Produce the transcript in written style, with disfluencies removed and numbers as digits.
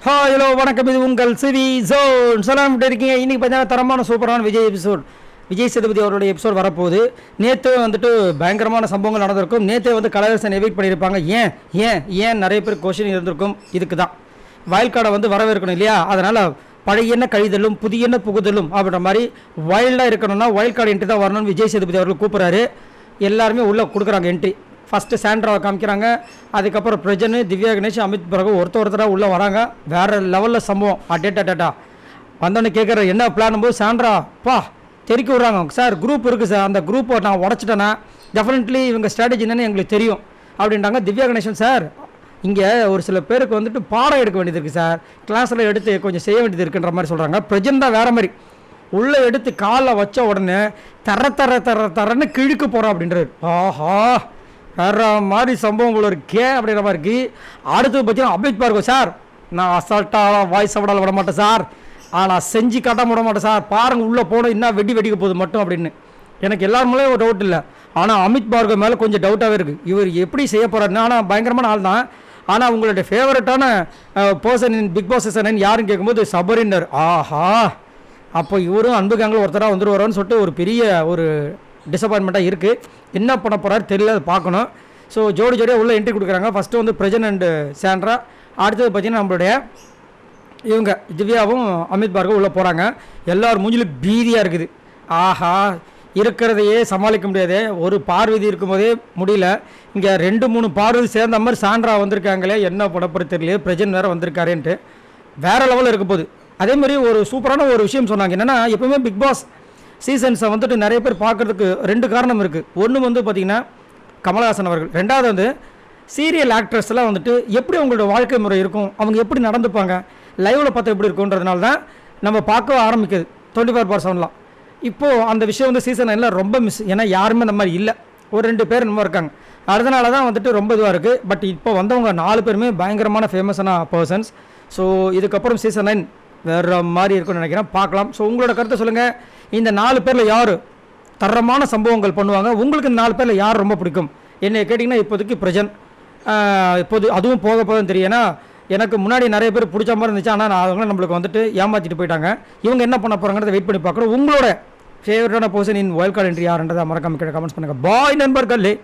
Hello வணக்கம், இது உங்கள் சிவி ஜோன். சொல்லாம இருக்கீங்க. இன்றைக்கி பார்த்தீங்கன்னா தரமான சூப்பரான விஜய் எபிசோட், விஜய் சேதுபதி அவருடைய எபிசோட் வரப்போகுது. நேற்று வந்துட்டு பயங்கரமான சம்பவங்கள் நடந்திருக்கும். நேற்று வந்து கலர்ஸை எவிக்ட் பண்ணியிருப்பாங்க. ஏன் ஏன் ஏன் நிறைய பேர் கொஸ்டின் இருந்திருக்கும். இதுக்கு தான் வயல்காடை வந்து வரவேற்கணும் இல்லையா? அதனால் பழைய என்ன கழிதலும் புதிய என்ன புகுதலும் அப்படின்ற மாதிரி வைல்டாக இருக்கணும்னா வயல்காடு என்ட்ரி தான் வரணும்னு விஜய் சேதுபதி அவர்கள் கூப்பிட்றாரு. எல்லாருமே உள்ளே கொடுக்குறாங்க என்ட்ரி. ஃபஸ்ட்டு சாண்ட்ராவை காமிக்கிறாங்க, அதுக்கப்புறம் பிரஜன், திவ்யா கணேஷ், அமித் பிறகு ஒருத்தராக உள்ளே வராங்க. வேறு லெவலில் சம்பவம். டேட்டா வந்தோடனே கேட்குற என்ன பிளான் போது சாண்ட்ரா பா தெறிக்க விட்றாங்க. சார் குரூப் இருக்குது சார், அந்த குரூப்பை நான் உடச்சிட்டேன்னா டெஃபினெட்லி இவங்க ஸ்ட்ராட்டஜி என்னன்னு எங்களுக்கு தெரியும் அப்படின்ட்டாங்க. திவ்யா கணேசன் சார், இங்கே ஒரு சில பேருக்கு வந்துட்டு பாடம் எடுக்க வேண்டியது இருக்குது சார், கிளாஸில் எடுத்து கொஞ்சம் செய்ய வேண்டியது இருக்குன்ற மாதிரி சொல்கிறாங்க. பிரஜன் தான் வேறு மாதிரி உள்ளே எடுத்து காலில் வச்ச உடனே தரன்னு கிழுக்க போகிறோம் அப்படின்றாரு. ஆஹா, வேற மாதிரி சம்பவம் போல இருக்கே அப்படின்ற மாதிரி இருக்கு. அடுத்தது பார்த்தீங்கன்னா அப்டேட் பாருங்க சார், நான் அசால்ட்டாக வாய்ஸ் அவடால் விட மாட்டேன் சார், ஆனால் செஞ்சு காட்டாம விட மாட்டேன் சார், பாருங்கள் உள்ளே போனோம் என்ன வெடிக்க போகுது மட்டும் அப்படின்னு. எனக்கு எல்லாருமே ஒரு டவுட் இல்லை, ஆனால் அமித் பார்கவ் மேலே கொஞ்சம் டவுட்டாகவே இருக்குது. இவர் எப்படி செய்ய போகிறாருன்னு. ஆனால் பயங்கரமான ஆள் தான். ஆனால் உங்களுடைய ஃபேவரட்டான person in Bigg Boss season யாருன்னு கேட்கும்போது சபரினர். ஆஹா, அப்போ இவரும் அன்புக்காங்கில் ஒருத்தராக வந்துடுவாரோன்னு சொல்லிட்டு ஒரு பெரிய ஒரு டிசப்பாயின்மெண்ட்டாக இருக்குது. என்ன பண்ண போகிறாரு தெரியல, அதை பார்க்கணும். ஸோ ஜோடியாக உள்ளே என்ட்ரி கொடுக்குறாங்க. ஃபஸ்ட்டு வந்து பிரஜன் அண்டு சாண்ட்ரா, அடுத்தது பார்த்திங்கன்னா நம்மளுடைய இவங்க திவ்யாவும் அமித் பார்கவ் உள்ளே போகிறாங்க. எல்லோரும் மூஞ்சிலும் பீதியாக இருக்குது. ஆஹா, இருக்கிறதையே சமாளிக்க முடியாது. ஒரு பார்வதி இருக்கும்போதே முடியல, இங்கே 2-3 பார்வதி சேர்ந்த மாதிரி சாண்ட்ரா வந்திருக்காங்களே, என்ன பண்ணப்போகிறது தெரியல. பிரஜன் வேறு வந்திருக்காருன்ட்டு வேறு லெவலில் இருக்க போகுது. அதேமாதிரி ஒரு சூப்பரான ஒரு விஷயம் சொன்னாங்க. என்னென்னா, எப்பவுமே பிக் பாஸ் சீசன்ஸை வந்துட்டு நிறைய பேர் பார்க்குறதுக்கு 2 காரணம் இருக்குது. ஒன்று வந்து பார்த்திங்கன்னா கமலஹாசன் அவர்கள், ரெண்டாவது வந்து சீரியல் ஆக்ட்ரஸ்லாம் வந்துட்டு எப்படி அவங்களோட வாழ்க்கை முறை இருக்கும், அவங்க எப்படி நடந்துப்பாங்க, லைவில் பார்த்தா எப்படி இருக்குன்றதுனால தான் நம்ம பார்க்க ஆரம்பிக்குது 24/7. இப்போது அந்த விஷயம் வந்து சீசன் 9 ரொம்ப மிஸ். ஏன்னா யாருமே அந்த மாதிரி இல்லை, ஒரு 2 பேர் நம்ம இருக்காங்க. அதனால தான் வந்துட்டு ரொம்ப இதுவாக இருக்குது. பட் இப்போ வந்தவங்க 4 பேருமே பயங்கரமான ஃபேமஸான பர்சன்ஸ். ஸோ இதுக்கப்புறம் சீசன் 9 வேறு மாதிரி இருக்குன்னு நினைக்கிறேன். பார்க்கலாம். ஸோ உங்களோட கருத்தை சொல்லுங்கள். இந்த 4 பேரில் யார் தரமான சம்பவங்கள் பண்ணுவாங்க? உங்களுக்கு இந்த 4 பேரில் யார் ரொம்ப பிடிக்கும்? என்னை கேட்டிங்கன்னா இப்போதைக்கு பிரஜன். இப்போது அதுவும் போக போதும் தெரியும். ஏன்னா எனக்கு முன்னாடி நிறைய பேர் பிடிச்ச மாதிரி இருந்துச்சு, ஆனால் அவங்க நம்மளுக்கு வந்துட்டு ஏமாற்றிட்டு போயிட்டாங்க. இவங்க என்ன பண்ண போகிறாங்கிறத வெயிட் பண்ணி பார்க்குறோம். உங்களோட ஃபேவரட்டான person in wild card entry யாருன்றதை மறக்காம கமெண்ட்ஸ் பண்ணுங்கள். பாய் நண்பர்களே.